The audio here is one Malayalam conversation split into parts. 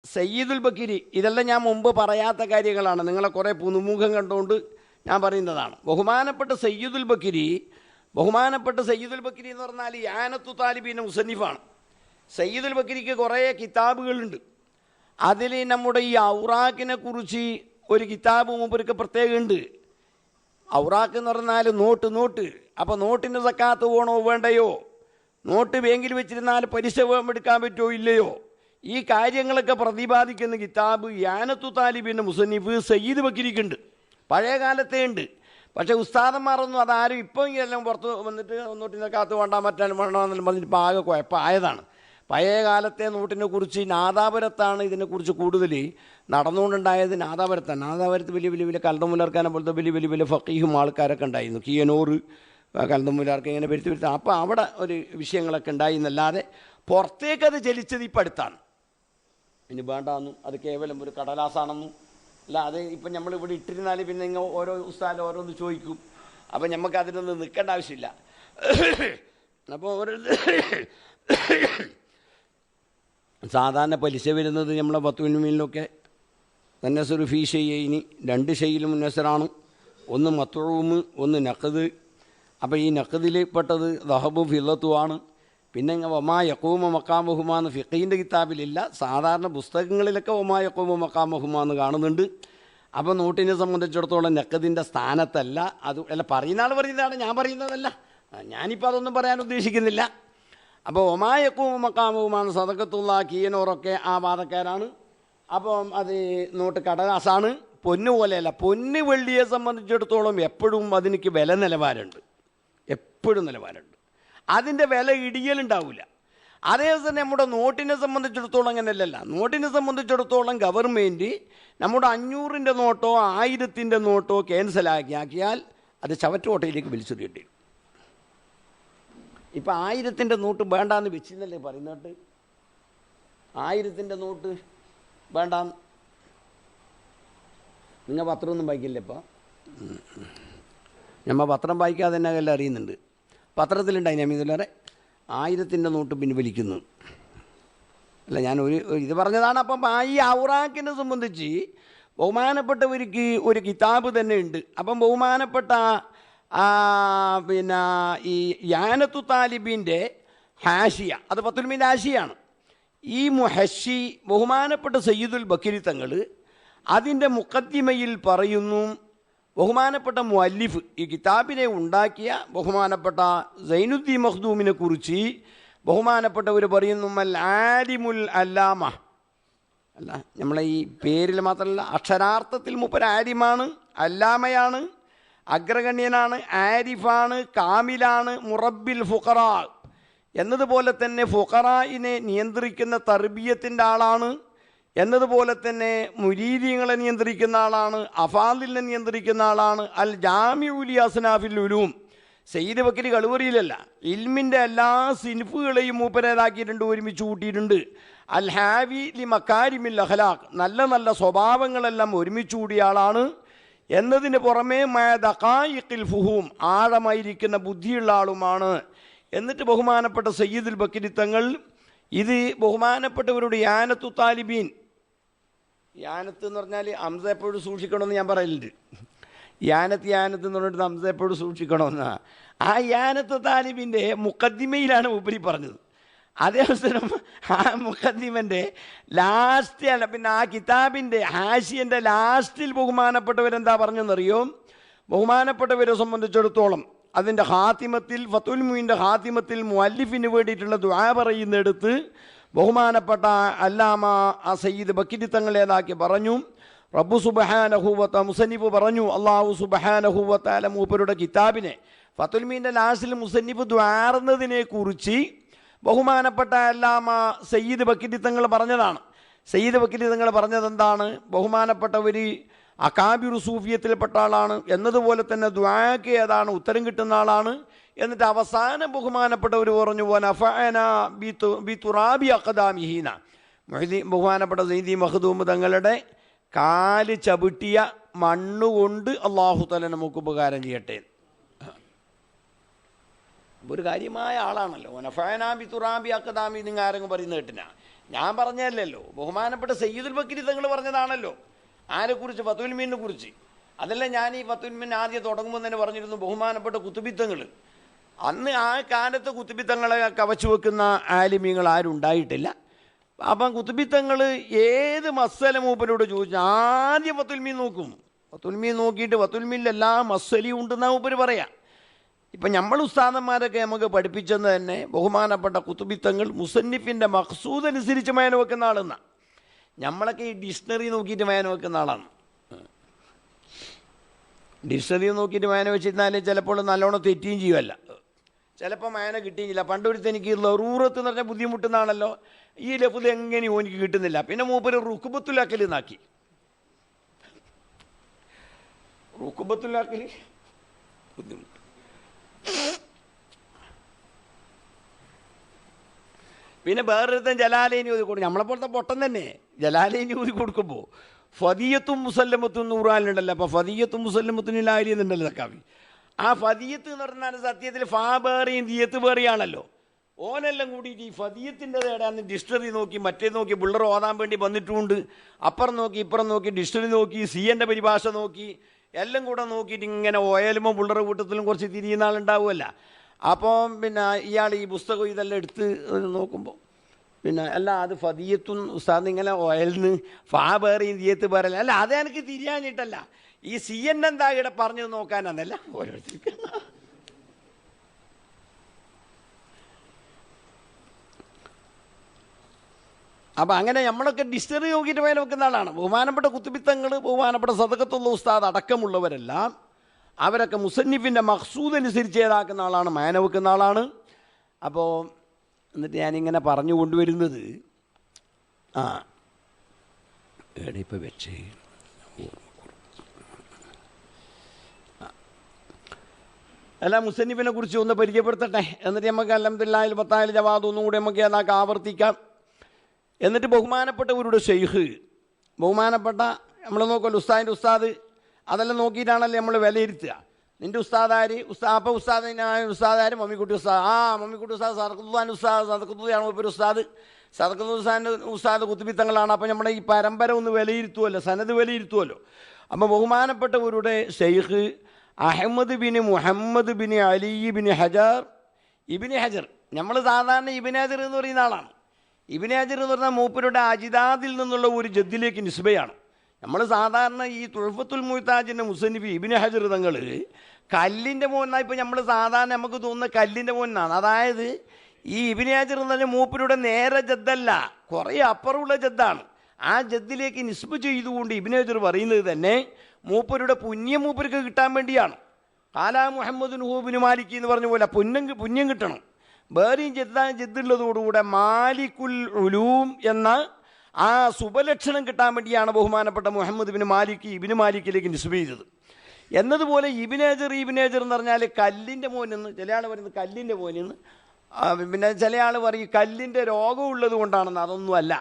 സയ്യിദുൽ ബക്കിരി, ഇതെല്ലാം ഞാൻ മുമ്പ് പറയാത്ത കാര്യങ്ങളാണ്, നിങ്ങളെ കുറേ പുതുമുഖം കണ്ടുകൊണ്ട് ഞാൻ പറയുന്നതാണ്. ബഹുമാനപ്പെട്ട സയ്യിദുൽ ബക്കിരി എന്ന് പറഞ്ഞാൽ യാനത്തു താലിബീൻ്റെ മുസന്നിഫാണ്. സയ്യിദുൽ ബക്കിരിക്ക് കുറേ കിതാബുകളുണ്ട്. അതിൽ നമ്മുടെ ഈ ഔറാഖിനെ കുറിച്ച് ഒരു കിതാബ് മൂപ്പർക്ക് പ്രത്യേകമുണ്ട്. ഔറാഖ് എന്ന് പറഞ്ഞാൽ നോട്ട്. അപ്പോൾ നോട്ടിന് സക്കാത്ത് വേണോ വേണ്ടയോ, നോട്ട് ബാങ്കിൽ വെച്ചിരുന്നാൽ പലിശ എടുക്കാൻ പറ്റുമോ ഇല്ലയോ, ഈ കാര്യങ്ങളൊക്കെ പ്രതിപാദിക്കുന്ന കിതാബ് യാനത്തു താലിബിൻ്റെ മുസന്നിഫ് സയ്യിദ് ബക്കിരിക്കുണ്ട്. പഴയ കാലത്തേ ഉണ്ട്. പക്ഷേ ഉസ്താദന്മാരൊന്നും അതാരും ഇപ്പം എല്ലാം പുറത്ത് വന്നിട്ട് നോട്ടിനെ കാത്ത് വേണ്ടാൻ പറ്റാൻ വേണമെന്ന് പറഞ്ഞിട്ട് ഇപ്പോൾ ആകെ കുഴപ്പമായതാണ്. പഴയ കാലത്തെ നോട്ടിനെ കുറിച്ച് നാദാപുരത്താണ് ഇതിനെക്കുറിച്ച് കൂടുതൽ നടന്നുകൊണ്ടുണ്ടായത്. നാദാപുരത്ത് വലിയ കൽദമുലർക്കാനെ പോലത്തെ വലിയ ഫക്കീഹും ആൾക്കാരൊക്കെ ഉണ്ടായിരുന്നു. കിയനൂറ് കൽദമുലർക്ക് ഇങ്ങനെ വരുത്തി അപ്പോൾ അവിടെ ഒരു വിഷയങ്ങളൊക്കെ ഉണ്ടായി എന്നല്ലാതെ പുറത്തേക്കത് ചലിച്ചത് ഇപ്പം അടുത്താണ്. ഇനി വേണ്ടാന്നും അത് കേവലം ഒരു കടലാസാണെന്നും അല്ല. അത് ഇപ്പം നമ്മളിവിടെ ഇട്ടിരുന്നാൽ പിന്നെ നിങ്ങൾ ഓരോ ഉസ്താദ് ഓരോന്ന് ചോദിക്കും. അപ്പം നമുക്ക് അതിനൊന്നും നിൽക്കേണ്ട ആവശ്യമില്ല. അപ്പോൾ ഓരോ സാധാരണ പലിശ വരുന്നത് നമ്മളെ ബത്തുവിനുമീനിലൊക്കെ തന്നസുർ ഫീ ഷെയ്യിനി, 2 ഷെയ്യിലും മുന്നസറാണ്. ഒന്ന് മത്തുഴൂമ്, ഒന്ന് നഖദ്. അപ്പോൾ ഈ നഖദിൽ പെട്ടത് ദഹബും ഫില്ലത്തുമാണ്. പിന്നെ വമാ യഖൂമ മക്കാമഹുമാന്ന് ഫിഖീൻ്റെ കിതാബിലില്ല, സാധാരണ പുസ്തകങ്ങളിലൊക്കെ വമാ യഖൂമ മക്കാമഹുമാന്ന് കാണുന്നുണ്ട്. അപ്പോൾ നോട്ടിനെ സംബന്ധിച്ചിടത്തോളം നഖദിൻ്റെ സ്ഥാനത്തല്ല. അത് അല്ല, പറയുന്ന ആൾ പറയുന്നതാണ്, ഞാൻ പറയുന്നതല്ല. ഞാനിപ്പോൾ അതൊന്നും പറയാൻ ഉദ്ദേശിക്കുന്നില്ല. അപ്പോൾ വമാ യഖൂമ മക്കാമഹുമാന്ന് സദഖത്തുള്ള കീയനോറൊക്കെ ആ വാദക്കാരാണ്. അപ്പം അത് നോട്ട് കടലാസാണ്, പൊന്ന് പോലെയല്ല. പൊന്ന് വെള്ളിയെ സംബന്ധിച്ചിടത്തോളം എപ്പോഴും അതിനക്ക് വില നിലവാരമുണ്ട്, എപ്പോഴും നിലവാരമുണ്ട്. അതിൻ്റെ വില ഇടിയലുണ്ടാവില്ല. അതേസമയം നമ്മുടെ നോട്ടിനെ സംബന്ധിച്ചിടത്തോളം അങ്ങനെയല്ല. നോട്ടിനെ സംബന്ധിച്ചിടത്തോളം ഗവൺമെൻറ് നമ്മുടെ 500-ൻ്റെ നോട്ടോ 1000-ൻ്റെ നോട്ടോ ക്യാൻസലാക്കിയാൽ അത് ചവറ്റോട്ടയിലേക്ക് വലിച്ചെറിയേണ്ടി വരും. ഇപ്പം 1000-ൻ്റെ നോട്ട് വേണ്ടാന്ന് വെച്ചിരുന്നല്ലേ പറയുന്നിട്ട്, 1000-ൻ്റെ നോട്ട് വേണ്ടാന്ന്. നിങ്ങൾ പത്രമൊന്നും വായിക്കില്ല. ഇപ്പം നമ്മൾ പത്രം വായിക്കാതെ തന്നെ എല്ലാം അറിയുന്നുണ്ട്. പത്രത്തിലുണ്ടായി നമീതുല്ലാറെ 1000-ൻ്റെ നോട്ട് പിൻവലിക്കുന്നു അല്ല. ഞാൻ ഇത് പറഞ്ഞതാണ്. അപ്പം ഈ ഔറാഖിനെ സംബന്ധിച്ച് ബഹുമാനപ്പെട്ടവർക്ക് ഒരു കിതാബ് തന്നെ ഉണ്ട്. അപ്പം ബഹുമാനപ്പെട്ട പിന്നെ ഈ യാനത്തു താലിബിൻ്റെ ഹാഷിയ, അത് ഫത്തുൽമീൻ്റെ ഹാഷിയാണ്. ഈ മുഹഷി ബഹുമാനപ്പെട്ട സയ്യിദുൽ ബക്കിരി തങ്ങൾ അതിൻ്റെ മുഖദ്ദിമയിൽ പറയുന്നു, ബഹുമാനപ്പെട്ട മുഅല്ലിഫ് ഈ കിതാബിനെ ഉണ്ടാക്കിയ ബഹുമാനപ്പെട്ട സൈനുദ്ദീൻ മഖ്ദൂമിനെ കുറിച്ച് ബഹുമാനപ്പെട്ടവർ പറയുന്നു, അൽ ആലിമുൽ അല്ലാമ. അല്ല, നമ്മളെ ഈ പേരിൽ മാത്രമല്ല, അക്ഷരാർത്ഥത്തിൽ മൂപ്പർ ആലിമാണ്, അല്ലാമയാണ്, അഗ്രഗണ്യനാണ്, ആരിഫാണ്, കാമിലാണ്, മുറബ്ബിൽ ഫുഖറാ എന്നതുപോലെ തന്നെ ഫുഖറായിനെ നിയന്ത്രിക്കുന്ന തർബിയത്തിൻ്റെ ആളാണ്, എന്നതുപോലെ തന്നെ മുരീദീങ്ങളെ നിയന്ത്രിക്കുന്ന ആളാണ്, അഫാദിലിനെ നിയന്ത്രിക്കുന്ന ആളാണ്. അൽ ജാമിഉലി അസ്നാഫിൽ ഉലൂം, സയ്യിദ് ബക്കരി കളുവറിയിലല്ല, ഇൽമിൻ്റെ എല്ലാ സിൻഫുകളെയും മൂപ്പരേതാക്കിയിട്ടുണ്ട്, ഒരുമിച്ച് കൂട്ടിയിട്ടുണ്ട്. അൽ ഹാവി ലി മക്കാരിമിൽ അഖ്ലാഖ്, നല്ല നല്ല സ്വഭാവങ്ങളെല്ലാം ഒരുമിച്ച് കൂടിയ ആളാണ്. എന്നതിന് പുറമേ ദഖായിഖിൽ ഫുഹൂം, ആഴമായിരിക്കുന്ന ബുദ്ധിയുള്ള ആളുമാണ്. എന്നിട്ട് ബഹുമാനപ്പെട്ട സയ്യിദുൽ ബക്കരി തങ്ങൾ ഇത് ബഹുമാനപ്പെട്ടവരുടെ യാനത്തു താലിബീൻ, യാനത്ത് എന്ന് പറഞ്ഞാൽ ഹംസ എപ്പോഴും സൂക്ഷിക്കണമെന്ന് ഞാൻ പറയലുണ്ട്. യാനത്ത് എന്ന് പറഞ്ഞിട്ട് ഹംസ എപ്പോഴും സൂക്ഷിക്കണമെന്നാണ്. ആ യാനത്തു താലിബിൻ്റെ മുഖദ്ദിമയിലാണ് ഉപരി പറഞ്ഞത്. അതേ അവസരം ആ മുഖദ്ദിമൻ്റെ ലാസ്റ്റ് അല്ല, പിന്നെ ആ കിതാബിൻ്റെ ഹാഷിയൻ്റെ ലാസ്റ്റിൽ ബഹുമാനപ്പെട്ടവരെന്താ പറഞ്ഞെന്നറിയോ? ബഹുമാനപ്പെട്ടവരെ സംബന്ധിച്ചിടത്തോളം അതിൻ്റെ ഹാത്തിമത്തിൽ, ഫത്തുൽ മുഈൻ്റെ ഹാത്തിമത്തിൽ മുഅല്ലിഫിന് വേണ്ടിയിട്ടുള്ള ദുആ പറയുന്നിടത്ത് ബഹുമാനപ്പെട്ട അല്ലാമ ആ സയ്യിദ് ബക്കിരി തങ്ങളേതാക്കി പറഞ്ഞു, റബ്ബു സുബ്ഹാനഹു വ തആല, മുസന്നിഫ് പറഞ്ഞു, അല്ലാഹു സുബ്ഹാനഹു വ തആല മൂപ്പരുടെ കിതാബിനെ ഫത്തുൽ മുഈൻ്റെ ലാസ്റ്റിൽ മുസന്നിഫ് ദുആറുന്നതിനെ കുറിച്ച് ബഹുമാനപ്പെട്ട അല്ലാമ സയ്യിദ് ബക്കിരി തങ്ങൾ പറഞ്ഞതാണ്. സയ്യിദ് ബക്കിരി തങ്ങൾ പറഞ്ഞതെന്താണ്? ബഹുമാനപ്പെട്ടവർ അകാബിറു സൂഫിയത്തിൽപ്പെട്ട ആളാണ്, എന്നതുപോലെ തന്നെ ദുആക്ക് ഏതാണ് ഉത്തരം കിട്ടുന്ന ആളാണ്. എന്നിട്ട് അവസാനം ബഹുമാനപ്പെട്ടവർ പറഞ്ഞു, വനഫഅനാ ബിതുറാബി അഖദാമിഹീന, ബഹുമാനപ്പെട്ട സയ്യിദി മഖ്ദൂം തങ്ങളുടെ കാല് ചവിട്ടിയ മണ്ണുകൊണ്ട് അല്ലാഹു തആല നമുക്ക് ഉപകാരം ചെയ്യട്ടെ. ഒരു കാര്യമായ ആളാണല്ലോ. വനഫഅനാ ബിതുറാബി അഖദാമി, നിങ്ങൾ ആരെങ്കിലും പറയുന്നത് കേട്ടിനാ? ഞാൻ പറഞ്ഞതല്ലല്ലോ, ബഹുമാനപ്പെട്ട സയ്യിദുൽ ബക്കരി തങ്ങൾ പറഞ്ഞതാണല്ലോ. ആരെക്കുറിച്ച്? ഫതുൽ മീനിനെ കുറിച്ച്. അതല്ല ഞാൻ ഈ ഫതുൽ മീൻ ആദ്യം തുടങ്ങുമ്പോൾ തന്നെ പറഞ്ഞിരുന്നു ബഹുമാനപ്പെട്ട കുത്തുബിത്തങ്ങൾ. അന്ന് ആ കാലത്ത് കുത്തുബിത്തങ്ങളെ കവച്ചു വെക്കുന്ന ആലിമീങ്ങൾ ആരും ഉണ്ടായിട്ടില്ല. അപ്പം കുത്തുബിത്തങ്ങൾ ഏത് മസല മൂപ്പരോട് ചോദിച്ചു ആദ്യം ഫതുൽ മീൻ നോക്കും. ഫതുൽ മീൻ നോക്കിയിട്ട് ഫതുൽ മീനിൽ എല്ലാ മസലയും ഉണ്ടെന്നാണ് മൂപ്പര് പറയാം. ഇപ്പം നമ്മൾ ഉസ്താദന്മാരൊക്കെ നമുക്ക് പഠിപ്പിച്ചെന്ന് തന്നെ ബഹുമാനപ്പെട്ട കുത്തുബിത്തങ്ങൾ മുസന്നിഫിൻ്റെ മഖ്സൂദ് അനുസരിച്ച് മേന വെക്കുന്ന ആളെന്നാണ്. നമ്മളൊക്കെ ഈ ഡിക്ഷണറി നോക്കിയിട്ട് മേന വെക്കുന്ന ആളാണ്. ഡിക്ഷണറി നോക്കിയിട്ട് മേന വെച്ചിരുന്നാൽ ചിലപ്പോൾ നല്ലോണം തെറ്റുകയും ചെയ്യുമല്ല, ചിലപ്പോൾ മേന കിട്ടുകയും ചെയ്യില്ല. പണ്ടൊരുത്ത് എനിക്ക് ലറൂറത്ത് എന്ന് പറഞ്ഞാൽ ബുദ്ധിമുട്ടുന്നാണല്ലോ, ഈ ലഫ്ദ് എങ്ങനെയോ എനിക്ക് കിട്ടുന്നില്ല. പിന്നെ മൂപ്പര് റുക്കുബത്തുൽ നാക്കി. റുക്കുബത്തുൽ അക്കൽ ബുദ്ധിമുട്ട്. പിന്നെ വേറൊരുത്തൻ ജലാലൈനി ഊതി കൊടുക്കും. നമ്മളെപ്പോലത്തെ പൊട്ടൻ തന്നെ ജലാലൈനി ഊതി കൊടുക്കുമ്പോൾ ഫദിയത്തും മുസല്ലമത്തും നൂറാലുണ്ടല്ലോ. അപ്പോൾ ഫദിയത്തും മുസല്ലമത്തും ലാരി എന്നുണ്ടല്ലോ തക്കാവി. ആ ഫദിയത്ത് എന്ന് പറഞ്ഞാൽ സത്യത്തിൽ ഫാ വേറെയും ദിയത്ത് വേറെയാണല്ലോ. ഓനെല്ലാം കൂടിയിട്ട് ഈ ഫദിയത്തിൻ്റെ ഏടാന്ന് ഡിക്ഷണറി നോക്കി മറ്റേ നോക്കി ബുള്ളർ ഓതാൻ വേണ്ടി വന്നിട്ടുമുണ്ട്. അപ്പുറം നോക്കി ഇപ്പുറം നോക്കി ഡിക്ഷണറി നോക്കി സിയൻ്റെ പരിഭാഷ നോക്കി എല്ലാം കൂടെ നോക്കിയിട്ട് ഇങ്ങനെ ഓയലുമ്പോൾ ബുള്ളർ കൂട്ടത്തിലും കുറച്ച് തിരിയുന്ന ആളുണ്ടാവുമല്ല. അപ്പം പിന്നെ ഇയാൾ ഈ പുസ്തകം ഇതെല്ലാം എടുത്ത് നോക്കുമ്പോൾ പിന്നെ അല്ല അത് ഫദിയത്തും ഉസ്താദ് ഇങ്ങനെ ഓയലിന് ഫാ വേറെയും ദിയത്ത് വേറെ അല്ല, അത് എനിക്ക് തിരിയാഞ്ഞിട്ടല്ല, ഈ സി എൻ എന്താ ഇവിടെ പറഞ്ഞു നോക്കാനല്ല ഓരോരുത്തർക്ക്. അപ്പം അങ്ങനെ നമ്മളൊക്കെ ഡിക്ഷണറി നോക്കിയിട്ട് മേലെ വെക്കുന്ന ആളാണ്. ബഹുമാനപ്പെട്ട കുത്തുബിത്തങ്ങൾ, ബഹുമാനപ്പെട്ട സദഖത്തുള്ള ഉസ്താദ് അടക്കമുള്ളവരെല്ലാം അവരൊക്കെ മുസന്നിഫിൻ്റെ മഖ്സൂദ് അനുസരിച്ച് ഏതാക്കുന്ന ആളാണ്, മേന വെക്കുന്ന ആളാണ്. അപ്പോൾ എന്നിട്ട് ഞാനിങ്ങനെ പറഞ്ഞു കൊണ്ടുവരുന്നത് എടയിപ്പോൾ വെച്ചേ അല്ല മുസന്നിഫിനെ കുറിച്ച് ഒന്ന് പരിചയപ്പെടുത്തട്ടെ. എന്നിട്ട് നമുക്ക് അൽഹംദുലില്ലാഹ് ബത്തായിൽ ജവാദ് ഒന്നും കൂടി നമുക്ക് എന്നാക്ക് ആവർത്തിക്കാം. എന്നിട്ട് ബഹുമാനപ്പെട്ടവരുടെ ഷെയ്ഖ്, ബഹുമാനപ്പെട്ട നമ്മൾ നോക്കുമല്ലോ ഉസ്താദിൻ്റെ ഉസ്താദ്, അതെല്ലാം നോക്കിയിട്ടാണല്ലോ നമ്മൾ വിലയിരുത്തുക. നിൻ്റെ ഉസ്താദാര് അപ്പോൾ ഉസ്താദാര് മമ്മിക്കുട്ടി ഉസ്താദ്, മമ്മിക്കുട്ടി ഉസ്താദ് സദഖത്തുൽ ഉസ്താദ്, സദഖത്തുയാണ് ഒരു ഉസ്താദ്, സദഖത്തുൽ ഉസ്താദ് കുത്തുബിത്തങ്ങളാണ്. അപ്പോൾ നമ്മുടെ ഈ പരമ്പര ഒന്ന് വിലയിരുത്തുമല്ലോ, സനത് വിലയിരുത്തുമല്ലോ. അപ്പോൾ ബഹുമാനപ്പെട്ടവരുടെ Sheikh Ahmad bin Muhammad bin Ali bin Hajar Ibn Hajar. നമ്മൾ സാധാരണ ഇബിന് ഹജർ എന്ന് പറയുന്ന ആളാണ്. ഇബിന് ഹജർ എന്ന് പറഞ്ഞാൽ മൂപ്പരുടെ അജിദാദിൽ നിന്നുള്ള ഒരു ജദ്ദിലേക്ക് നിസ്ബയാണ്. നമ്മൾ സാധാരണ ഈ തുഹഫത്തുൽ മുഹ്താജിൻ്റെ മുസന്നിഫ് ഇബിന് ഹജർ തങ്ങൾ കല്ലിൻ്റെ മോനാണ്. ഇപ്പോൾ നമ്മൾ സാധാരണ നമുക്ക് തോന്നുന്ന കല്ലിൻ്റെ മോനാണ്. അതായത് ഈ ഇബിന് ഹജർ എന്ന് പറഞ്ഞാൽ മൂപ്പരുടെ നേരെ ജദ്ദല്ല, കുറേ അപ്പുറമുള്ള ജദ്ദാണ്. ആ ജദ്ദിലേക്ക് നിസ്ബ് ചെയ്തുകൊണ്ട് ഇബിന് ഹജർ പറയുന്നത് തന്നെ മൂപ്പരുടെ പുണ്യം മൂപ്പർക്ക് കിട്ടാൻ വേണ്ടിയാണ്. കാലാ മുഹമ്മദ് ഹൂബിന് മാലിക്കി എന്ന് പറഞ്ഞ പോലെ പുണ്യം കിട്ടണം. വേറെയും ജദ്ദുള്ളതോടുകൂടെ മാലിക്കുൽ ഉലൂം എന്ന ആ ശുഭലക്ഷണം കിട്ടാൻ വേണ്ടിയാണ് ബഹുമാനപ്പെട്ട മുഹമ്മദ് ബിൻ മാലിക് ഇബിന് മാലിക്കിലേക്ക് നിസ്ബ് ചെയ്തത്. എന്നതുപോലെ ഇബിന് ഹജർ എന്ന് പറഞ്ഞാൽ കല്ലിൻ്റെ മോനെന്ന് ചില ആൾ പറയുന്നത്, കല്ലിൻ്റെ മോനെന്ന്. പിന്നെ ചില ആൾ പറയും കല്ലിൻ്റെ രോഗം ഉള്ളത് കൊണ്ടാണെന്ന്. അതൊന്നും അല്ല.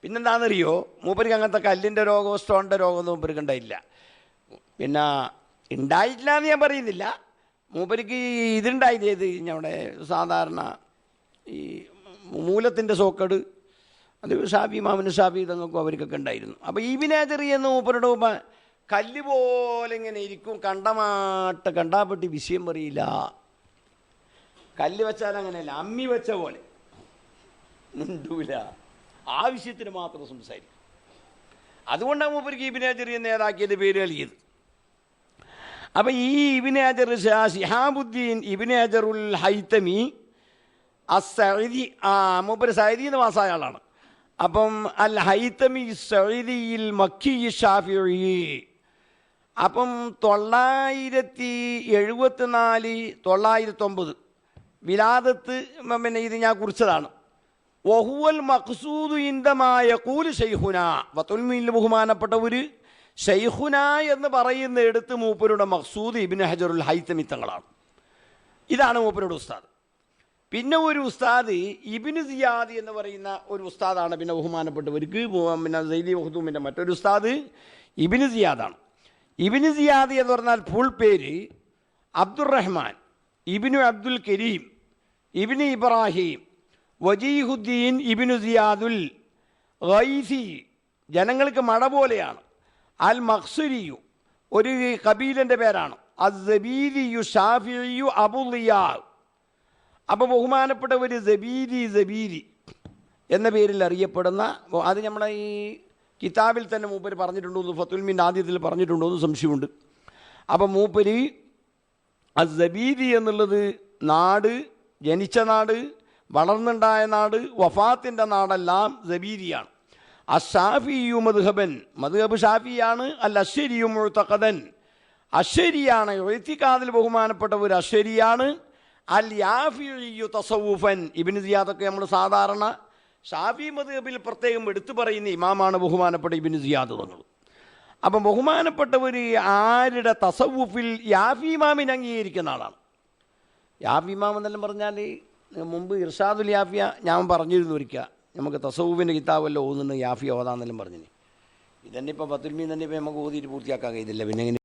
പിന്നെന്താണെന്നറിയോ, മൂപ്പർക്ക് അങ്ങനത്തെ കല്ലിൻ്റെ രോഗമോ സ്റ്റോണിൻ്റെ രോഗമൊന്നും മൂപ്പർക്ക് ഉണ്ടായില്ല. പിന്നെ ഉണ്ടായിട്ടില്ല എന്ന് ഞാൻ പറയുന്നില്ല. മൂപ്പർക്ക് ഇതുണ്ടായത് ഞങ്ങളുടെ സാധാരണ ഈ മൂലത്തിൻ്റെ സോക്കട്, അത് ഇമാമിന് ഷാഫി തങ്ങൾക്കും അവർക്കൊക്കെ ഉണ്ടായിരുന്നു. അപ്പോൾ ഇബിന് ഹജർ എന്ന് മൂപ്പരുടെ കല്ല് പോലെ ഇങ്ങനെ ഇരിക്കും, കണ്ടാപ്പെട്ടി വിഷയം പറയില്ല. കല്ല് വെച്ചാൽ അങ്ങനെയല്ല, അമ്മി വെച്ച പോലെ മിണ്ടൂല, ആവശ്യത്തിന് മാത്രം സംസാരിക്കും. അതുകൊണ്ടാണ് മൂപ്പർക്ക് ഇബിന് ഹജർ നേതാക്കിയത് പേര് നൽകിയത്. അപ്പം ഈ ഇബിന് ഹജർ ശിഹാബുദ്ദീൻ ഇബിന് ഹജറുൽ ഹൈതമി അസ്സഈദി, മൂപ്പര് സഈദി എന്ന് പാസ്സായ ആളാണ്. അപ്പം അൽ ഹൈതമി സഈദിയിൽ മക്കി ഷാഫിഈ. അപ്പം 974 909 വിലാദത്ത് പിന്നെ ഇത് ഞാൻ കുറിച്ചതാണ്. വഹുവൽ മഖ്സൂദു ഇൻദമായ ഖൂലു ശൈഖുന വതുൽമിൽ ബഹുമാനപ്പെട്ട ഒരു ഷൈഖുന എന്ന് പറയുന്ന എടുത്ത് മൂപ്പരുടെ മഖ്സൂദ് ഇബ്നു ഹജറുൽ ഹൈതമി തങ്ങളാണ്. ഇതാണ് മൂപ്പരുടെ ഉസ്താദ്. പിന്നെ ഒരു ഉസ്താദ് ഇബ്നു സിയാദ് എന്ന് പറയുന്ന ഒരു ഉസ്താദാണ്. പിന്നെ ബഹുമാനപ്പെട്ടവർക്ക് പിന്നെ സൈദി മഖ്ദൂമിൻ്റെ മറ്റൊരു ഉസ്താദ് ഇബ്നു സിയാദാണ്. ഇബ്നു സിയാദ് എന്ന് പറഞ്ഞാൽ ഫുൾ പേര് അബ്ദുറഹ്മാൻ ഇബ്നു അബ്ദുൽ കരീം ഇബ്നു ഇബ്രാഹിം വജീഹുദ്ദീൻ ഇബ്നു സിയാദുൽ ഗൈസി ജനങ്ങൾക്ക് മഴ പോലെയാണ്, അൽ മഖ്സുരിയു ഒരു കബീലൻ്റെ പേരാണ്, അസ്സബീദിയു ഷാഫിയു അബുലിയാ. അപ്പോൾ ബഹുമാനപ്പെട്ട ഒരു സബീദി എന്ന പേരിൽ അറിയപ്പെടുന്ന, അത് നമ്മളെ ഈ കിതാബിൽ തന്നെ മൂപ്പര് പറഞ്ഞിട്ടുണ്ടോ, ഫത്തുൽ മീൻ ആദ്യത്തിൽ പറഞ്ഞിട്ടുണ്ടോ എന്ന് സംശയമുണ്ട്. അപ്പം മൂപ്പര് അസ്സബീദി എന്നുള്ളത് നാട്, ജനിച്ച നാട്, വളർന്നുണ്ടായ നാട്, വഫാത്തിൻ്റെ നാടെല്ലാം സബീദിയാണ്. അഷാഫിയു മദ്ഹബൻ, മദ്ഹബ് ഷാഫിയാണ്. അൽ അശ്ശരിയു മുഅ്തഖദൻ, അശ്ശരിയാണ്, ഇഅ്തിഖാദിൽ ബഹുമാനപ്പെട്ട ഒരു അശ്ശരിയാണ്. അൽ യാഫിയു തസവുഫൻ, ഇബ്നു സിയാദൊക്കെ നമ്മൾ സാധാരണ ഷാഫി മദ്ഹബിൽ പ്രത്യേകം എടുത്തു പറയുന്ന ഇമാമാണ് ബഹുമാനപ്പെട്ട ഇബ്നു സിയാദ് തങ്ങൾ. അപ്പം ബഹുമാനപ്പെട്ടവർ ആരുടെ തസവുഫിൽ യാഫി ഇമാമിനെ അംഗീകരിക്കുന്ന ആളാണ്. യാഫി ഇമാം എന്നെല്ലാം പറഞ്ഞാൽ മുമ്പ് ഇർഷാദുൽ യാഫിയ ഞാൻ പറഞ്ഞിരുന്നു ഒരിക്കൽ, നമുക്ക് തസവുഫിൻ്റെ കിതാബല്ലോ ഓതുന്നുണ്ട് യാഫി ഓതാന്നെല്ലാം പറഞ്ഞിന്. ഇതന്നെ ഇപ്പോൾ ഫത്തുൽ മീൻ തന്നെ ഇപ്പോൾ നമുക്ക് ഓതിയിട്ട് പൂർത്തിയാക്കാൻ കഴിയുന്നില്ല, പിന്നെ